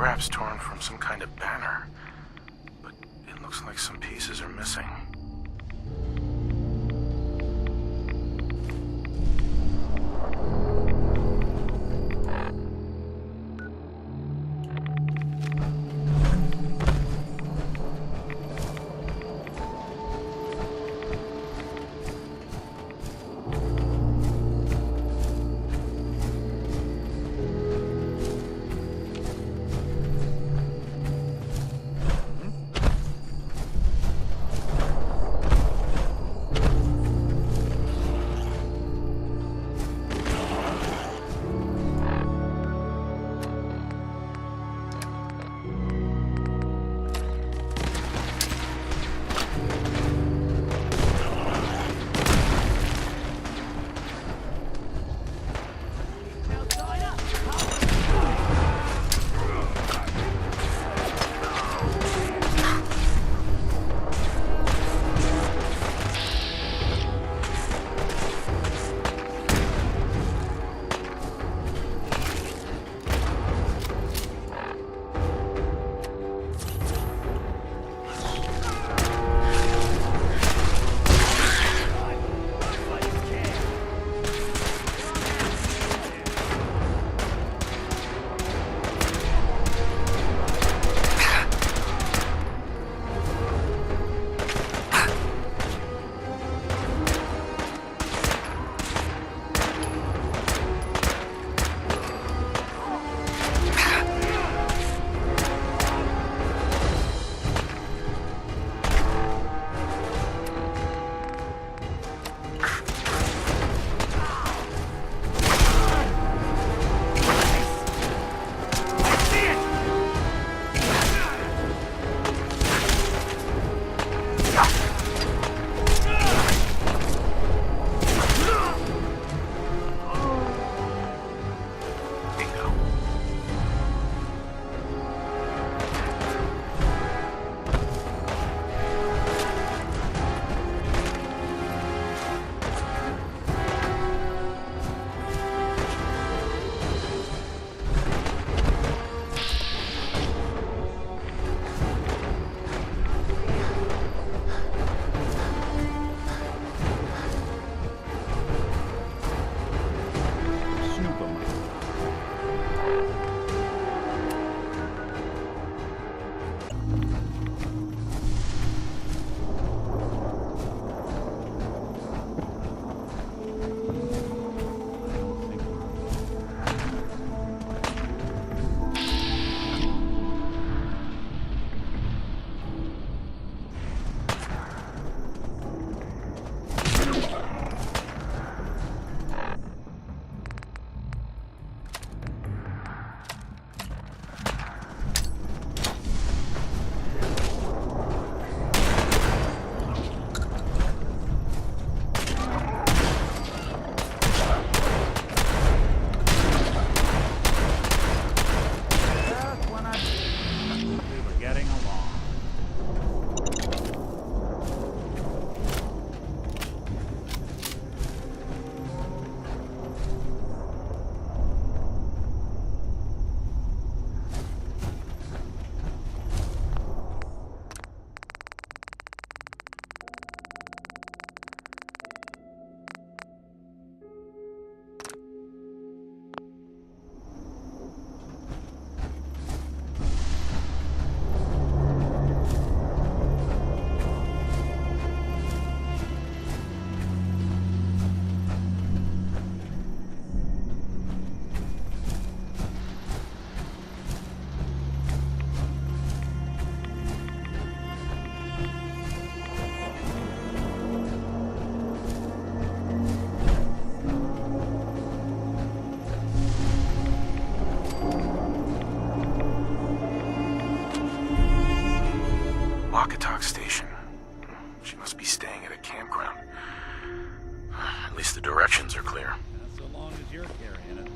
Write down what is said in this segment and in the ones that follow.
scraps torn from some kind of banner, but it looks like some pieces are missing. Station. She must be staying at a campground. At least the directions are clear. So long as you're carrying it.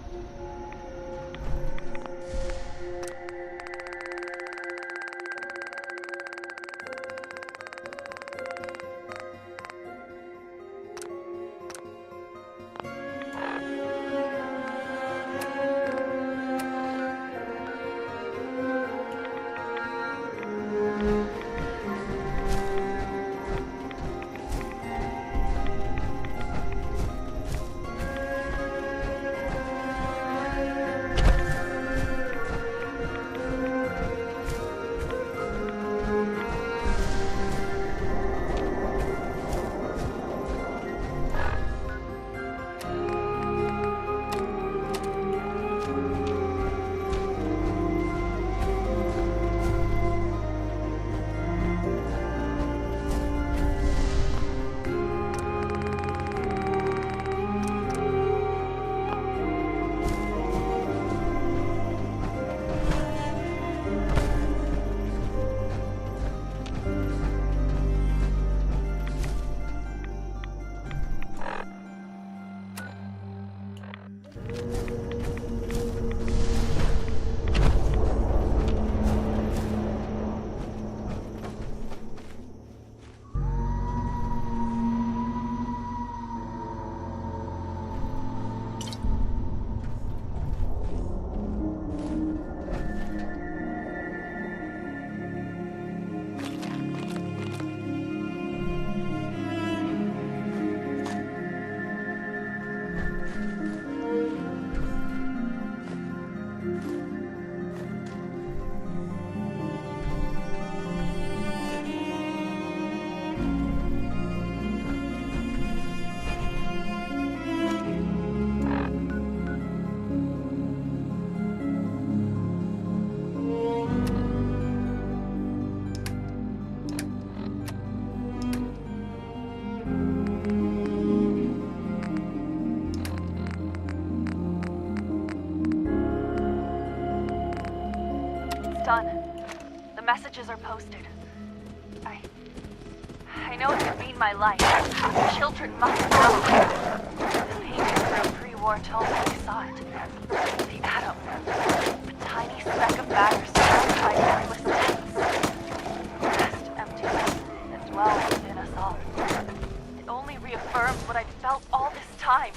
done. The messages are posted. I know it could mean my life. Children must know. The pages from pre-war told me I saw it. The atom. A tiny speck of matter surrounded by endless depths. Vast emptiness that dwells within us all. It only reaffirmed what I'd felt all this time.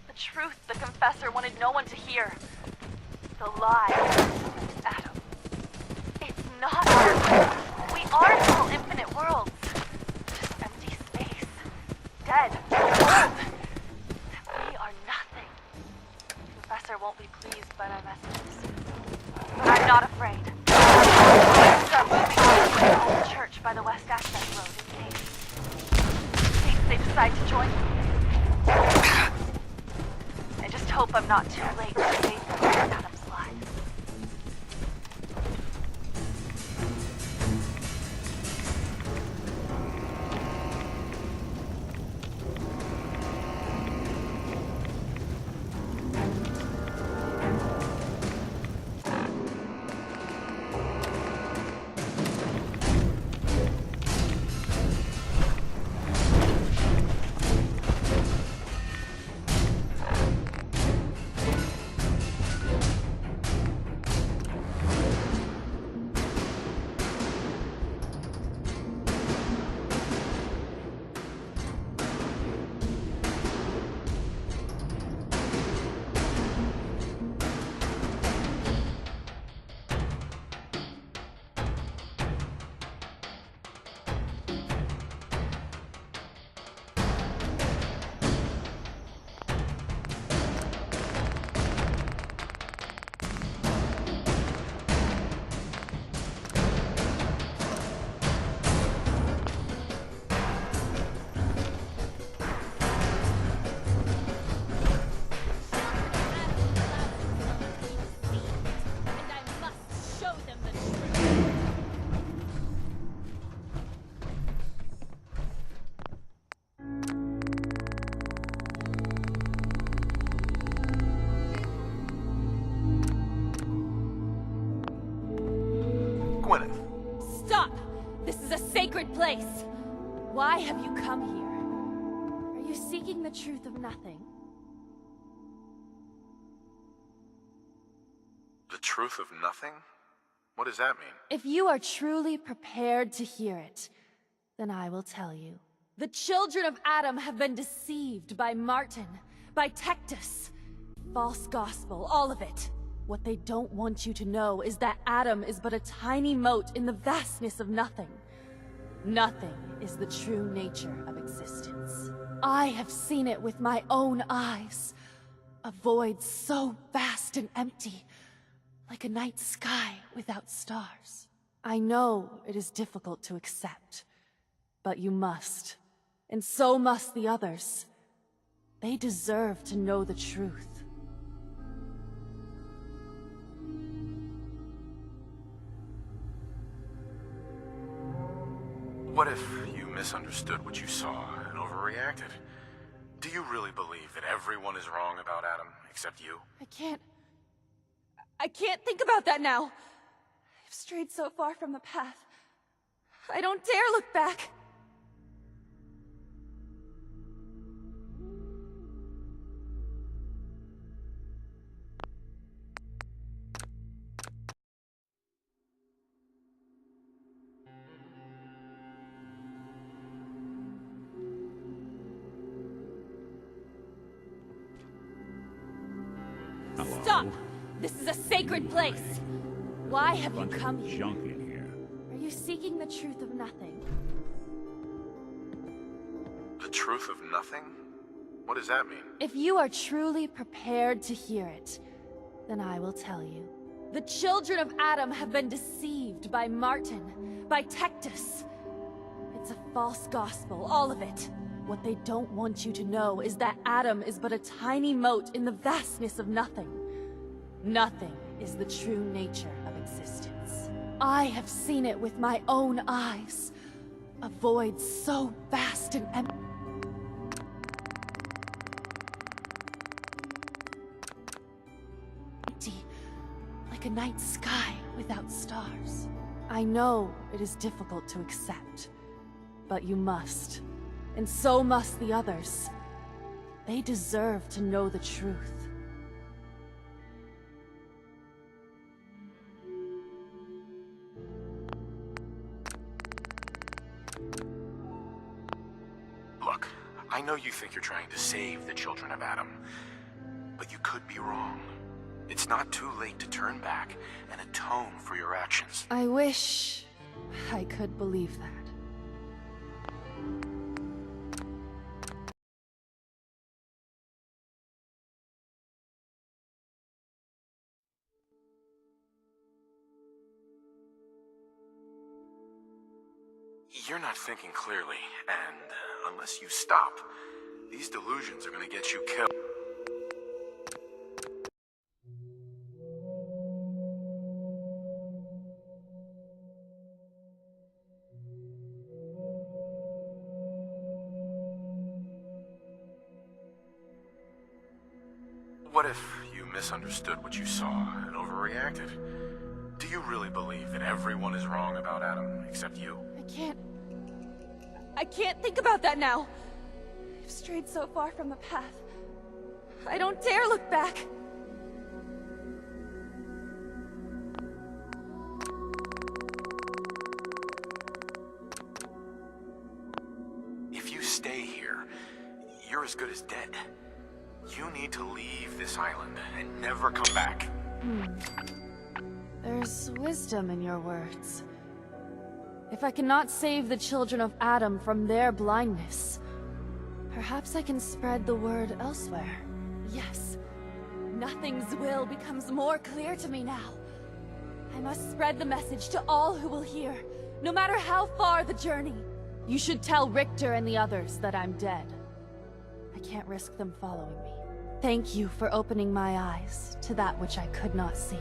The truth the Confessor wanted no one to hear. The lie. Atom. It's not. We are still infinite worlds. Just empty space. Dead. Cold. We are nothing. The Confessor won't be pleased by my messages. But I'm not afraid. Start moving to the old church by the west access road in case they decide to join me. I just hope I'm not too late to save them from Adam's lives. Stop! This is a sacred place! Why have you come here? Are you seeking the truth of nothing? The truth of nothing? What does that mean? If you are truly prepared to hear it, then I will tell you. The children of Adam have been deceived by Martin, by Tectus. False gospel, all of it. What they don't want you to know is that Adam is but a tiny mote in the vastness of nothing. Nothing is the true nature of existence. I have seen it with my own eyes. A void so vast and empty, like a night sky without stars. I know it is difficult to accept, but you must. And so must the others. They deserve to know the truth. What if you misunderstood what you saw and overreacted? Do you really believe that everyone is wrong about Adam, except you? I can't think about that now. I've strayed so far from the path. I don't dare look back. Hello? Stop! This is a sacred place! Why have you Bunch of come here? junk in here. Are you seeking the truth of nothing? The truth of nothing? What does that mean? If you are truly prepared to hear it, then I will tell you. The children of Adam have been deceived by Martin, by Tectus. It's a false gospel, all of it. What they don't want you to know is that Adam is but a tiny mote in the vastness of nothing. Nothing is the true nature of existence. I have seen it with my own eyes. A void so vast and empty. Like a night sky without stars. I know it is difficult to accept, but you must. And so must the others. They deserve to know the truth. Look, I know you think you're trying to save the children of Adam, but you could be wrong. It's not too late to turn back and atone for your actions. I wish I could believe that. You're not thinking clearly, and unless you stop, these delusions are gonna get you killed. What if you misunderstood what you saw and overreacted? Do you really believe that everyone is wrong about Adam, except you? I can't think about that now. I've strayed so far from the path. I don't dare look back. If you stay here, you're as good as dead. You need to leave this island and never come back. There's wisdom in your words. If I cannot save the children of Adam from their blindness, perhaps I can spread the word elsewhere. Yes, nothing's will becomes more clear to me now. I must spread the message to all who will hear, no matter how far the journey. You should tell Richter and the others that I'm dead. I can't risk them following me. Thank you for opening my eyes to that which I could not see.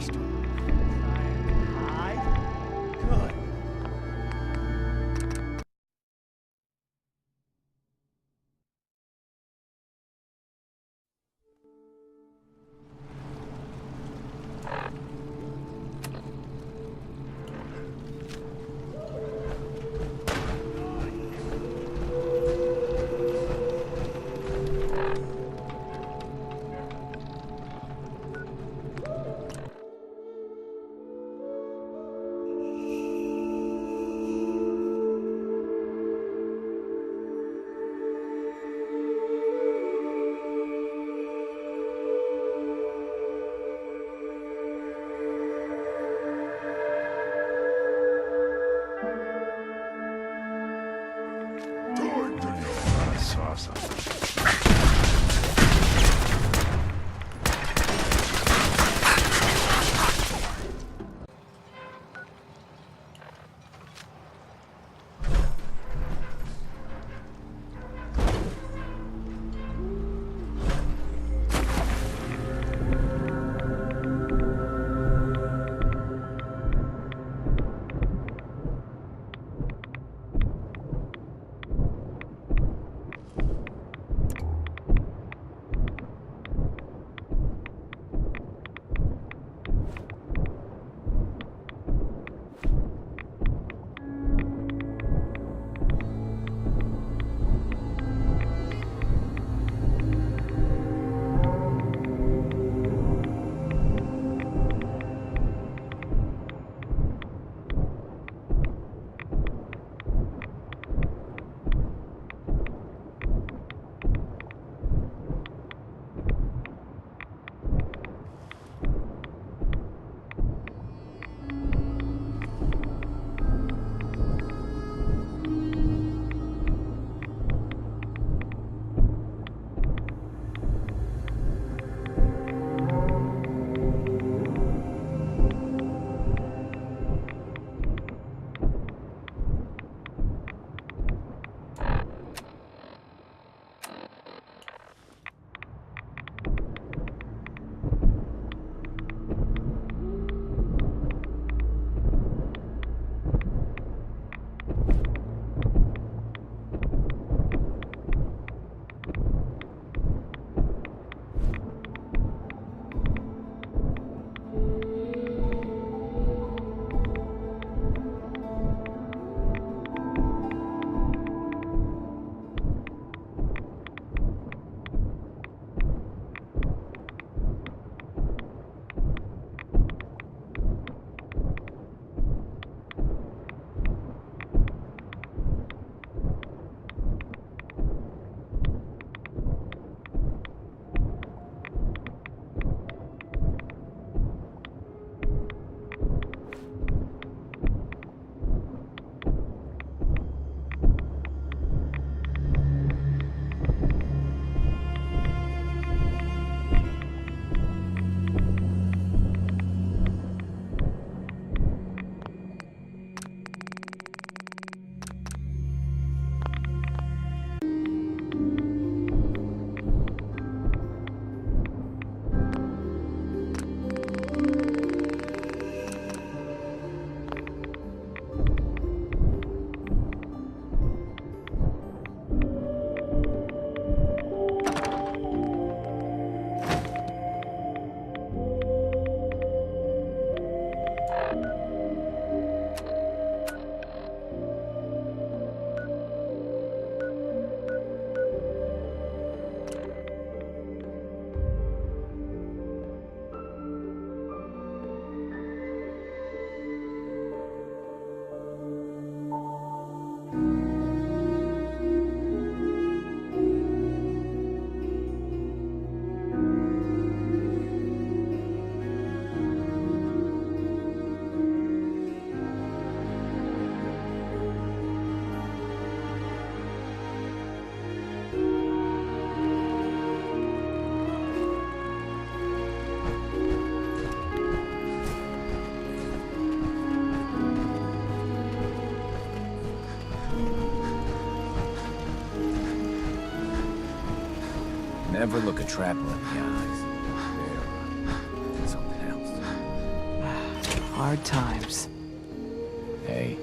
lost. Hide? Good. Never look a traveler in the eyes. They're something else. hard times. Hey.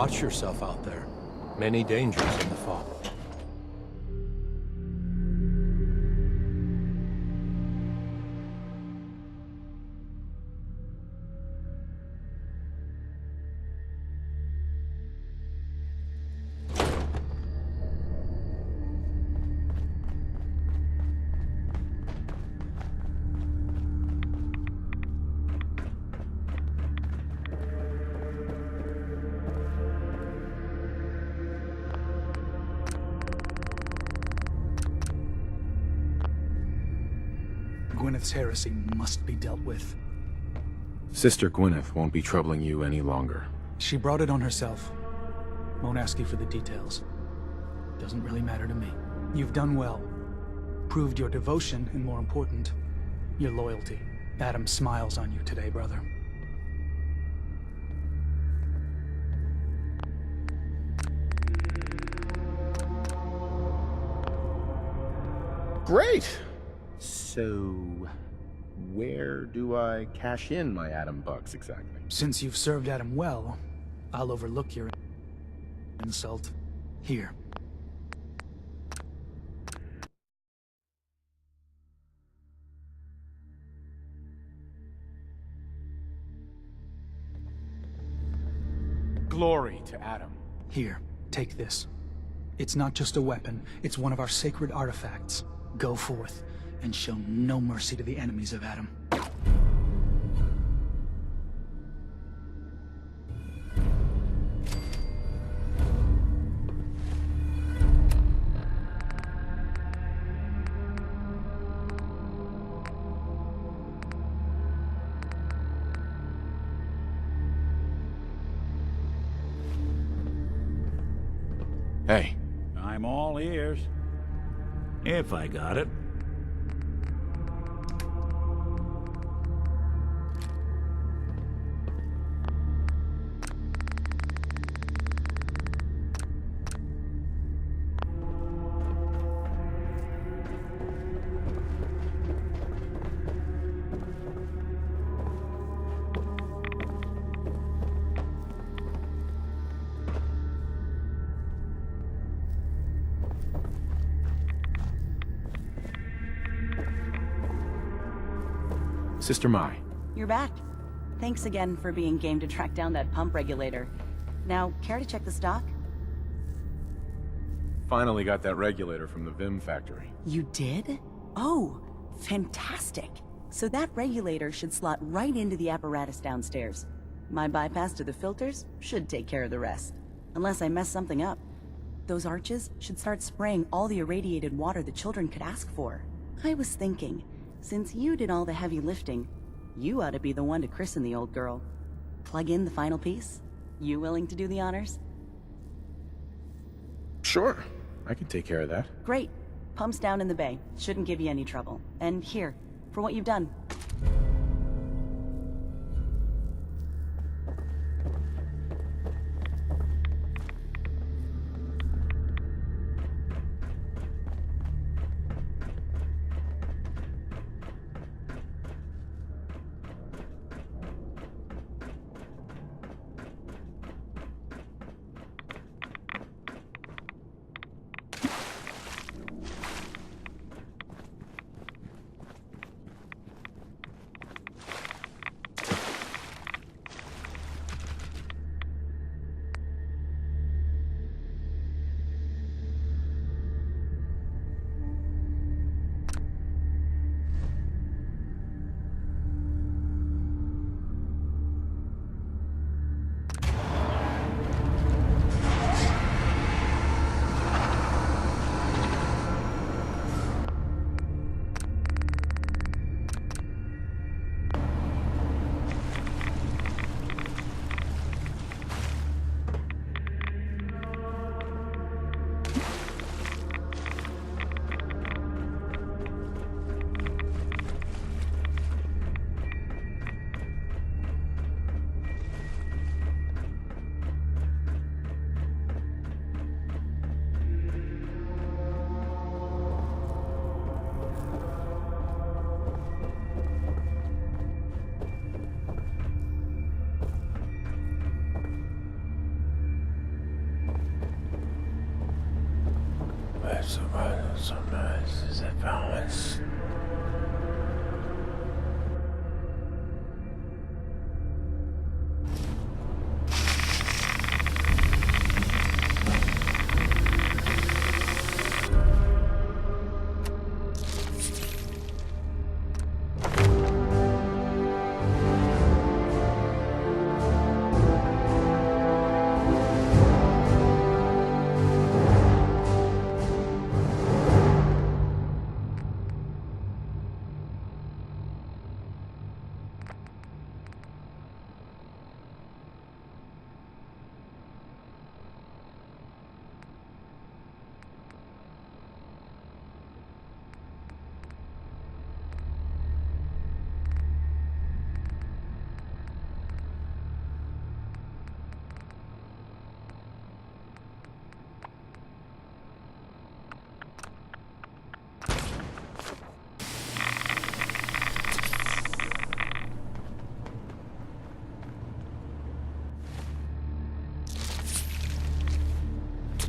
Watch yourself out there. Many dangers in the fall. Gwyneth's heresy must be dealt with. Sister Gwyneth won't be troubling you any longer. She brought it on herself. Won't ask you for the details. Doesn't really matter to me. You've done well. Proved your devotion, and more important, your loyalty. Adam smiles on you today, brother. Great! So, where do I cash in my Adam bucks exactly? Since you've served Adam well, I'll overlook your insult. Here. Glory to Adam. Here, take this. It's not just a weapon, it's one of our sacred artifacts. Go forth, and show no mercy to the enemies of Adam. Hey. I'm all ears. If I got it. Sister Mai. You're back. Thanks again for being game to track down that pump regulator. Now, care to check the stock? Finally got that regulator from the Vim factory. You did? Oh, fantastic. So that regulator should slot right into the apparatus downstairs. My bypass to the filters should take care of the rest. Unless I mess something up. Those arches should start spraying all the irradiated water the children could ask for. I was thinking, since you did all the heavy lifting, you ought to be the one to christen the old girl. Plug in the final piece? You willing to do the honors? Sure, I can take care of that. Great. Pumps down in the bay. Shouldn't give you any trouble. And here, for what you've done.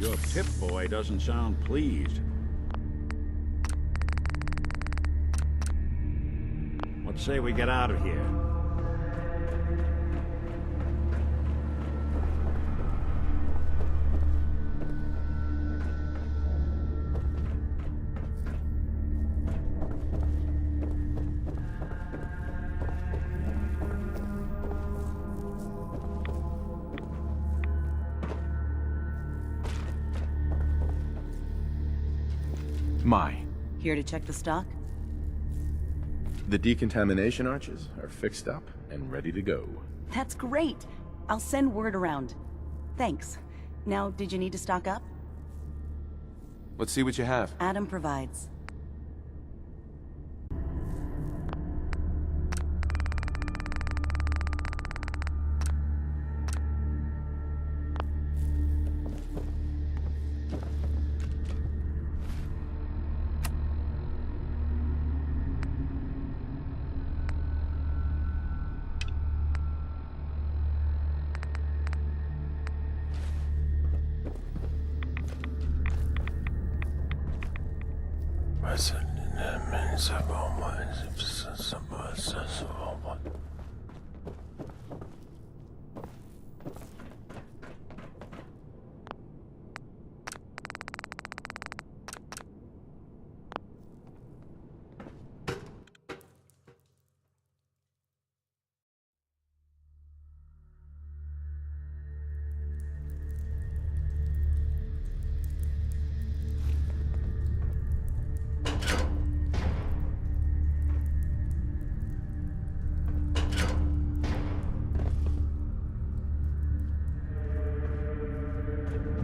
Your Pip-Boy doesn't sound pleased. What say we get out of here? Here to check the stock? The decontamination arches are fixed up and ready to go. That's great! I'll send word around. Thanks. Now, did you need to stock up? Let's see what you have. Adam provides.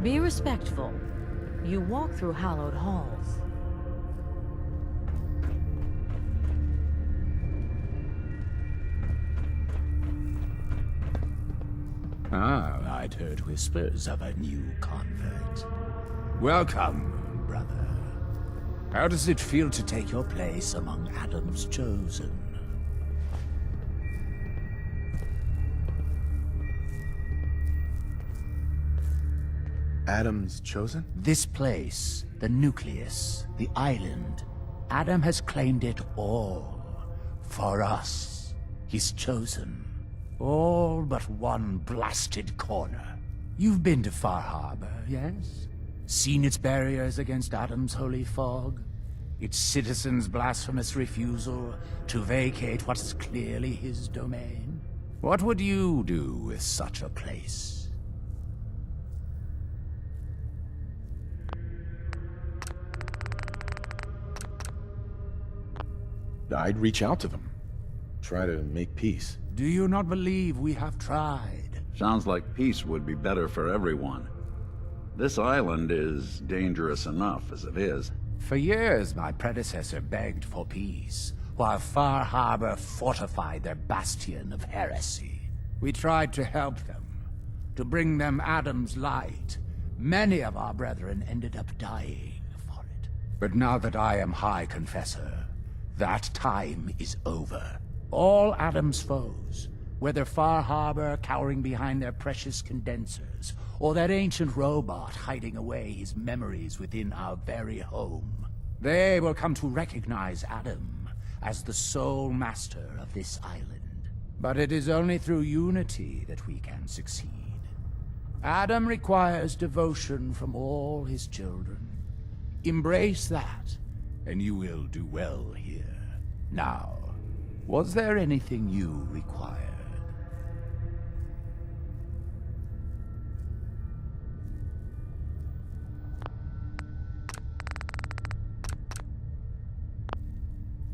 Be respectful. You walk through hallowed halls. Ah, I'd heard whispers of a new convert. Welcome, brother. How does it feel to take your place among Adam's chosen? Adam's chosen? This place, the nucleus, the island, Adam has claimed it all. For us, his chosen. All but one blasted corner. You've been to Far Harbor, yes? Seen its barriers against Adam's holy fog? Its citizens' blasphemous refusal to vacate what is clearly his domain? What would you do with such a place? I'd reach out to them. Try to make peace. Do you not believe we have tried? Sounds like peace would be better for everyone. This island is dangerous enough as it is. For years, my predecessor begged for peace, while Far Harbor fortified their bastion of heresy. We tried to help them, to bring them Adam's light. Many of our brethren ended up dying for it. But now that I am High Confessor, that time is over. All Adam's foes, whether Far Harbor cowering behind their precious condensers, or that ancient robot hiding away his memories within our very home, They will come to recognize Adam as the sole master of this island. But it is only through unity that we can succeed. Adam requires devotion from all his children. Embrace that, and you will do well here. Now, was there anything you required?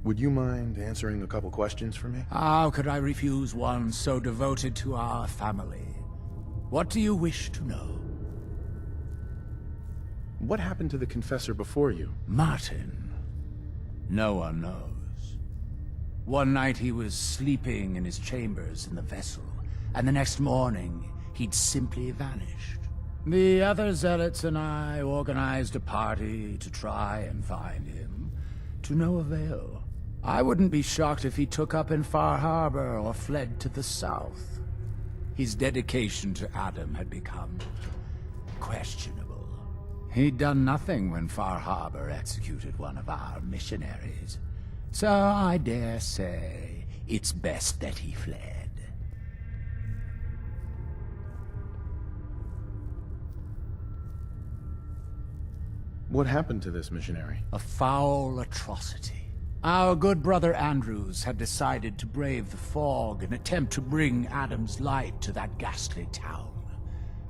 Would you mind answering a couple questions for me? How could I refuse one so devoted to our family? What do you wish to know? What happened to the Confessor before you? Martin. No one knows. One night he was sleeping in his chambers in the vessel, and the next morning he'd simply vanished. The other zealots and I organized a party to try and find him, to no avail. I wouldn't be shocked if he took up in Far Harbor or fled to the south. His dedication to Adam had become questionable. He'd done nothing when Far Harbor executed one of our missionaries, so I dare say it's best that he fled. What happened to this missionary? A foul atrocity. Our good brother Andrews had decided to brave the fog and attempt to bring Adam's light to that ghastly town,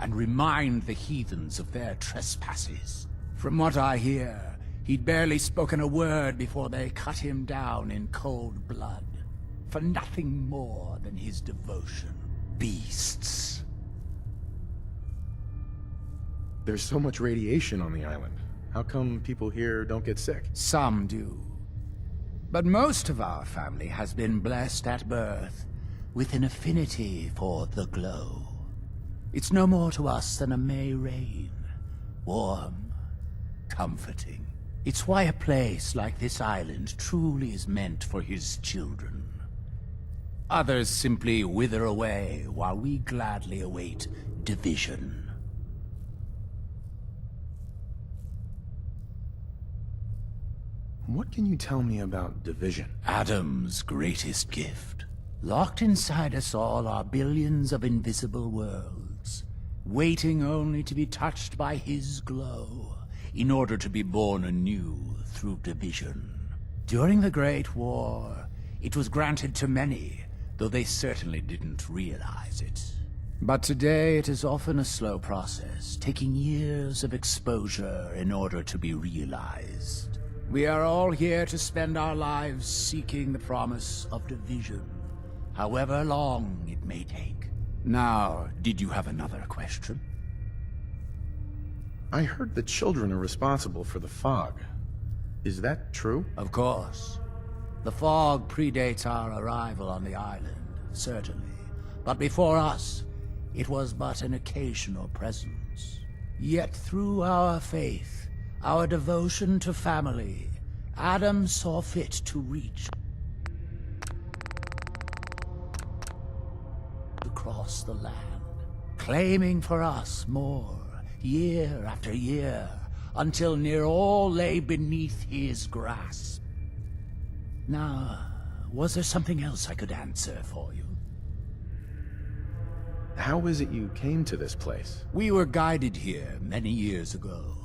and remind the heathens of their trespasses. From what I hear, he'd barely spoken a word before they cut him down in cold blood, for nothing more than his devotion. Beasts. There's so much radiation on the island. How come people here don't get sick? Some do. But most of our family has been blessed at birth with an affinity for the glow. It's no more to us than a May rain. Warm, comforting. It's why a place like this island truly is meant for his children. Others simply wither away while we gladly await division. What can you tell me about division? Adam's greatest gift. Locked inside us all are billions of invisible worlds, waiting only to be touched by his glow, in order to be born anew through division. During the Great War, it was granted to many, though they certainly didn't realize it. But today it is often a slow process, taking years of exposure in order to be realized. We are all here to spend our lives seeking the promise of division, however long it may take. Now, did you have another question? I heard the children are responsible for the fog. Is that true? Of course. The fog predates our arrival on the island, certainly. But before us, it was but an occasional presence. Yet through our faith, our devotion to family, Adam saw fit to reach across the land, claiming for us more, year after year, until near all lay beneath his grasp. Now, was there something else I could answer for you? How is it you came to this place? We were guided here many years ago,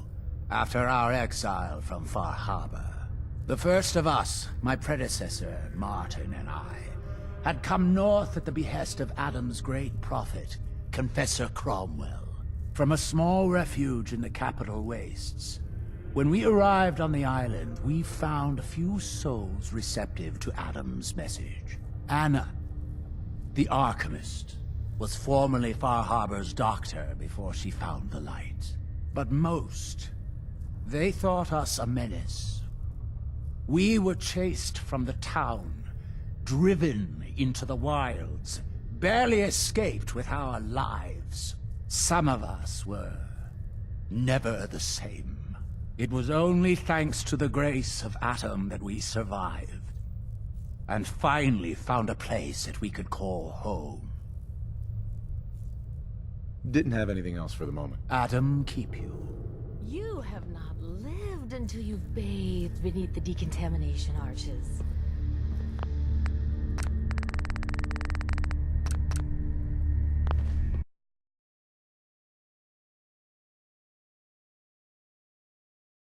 after our exile from Far Harbor. The first of us, my predecessor, Martin, and I, had come north at the behest of Adam's great prophet, Confessor Cromwell, from a small refuge in the capital wastes. When we arrived on the island, we found a few souls receptive to Adam's message. Anna, the Archimist, was formerly Far Harbor's doctor before she found the light. But most, they thought us a menace. We were chased from the town, driven into the wilds, barely escaped with our lives. Some of us were never the same. It was only thanks to the grace of Adam that we survived, and finally found a place that we could call home. Didn't have anything else for the moment. Adam keep you. You have not lived until you've bathed beneath the decontamination arches.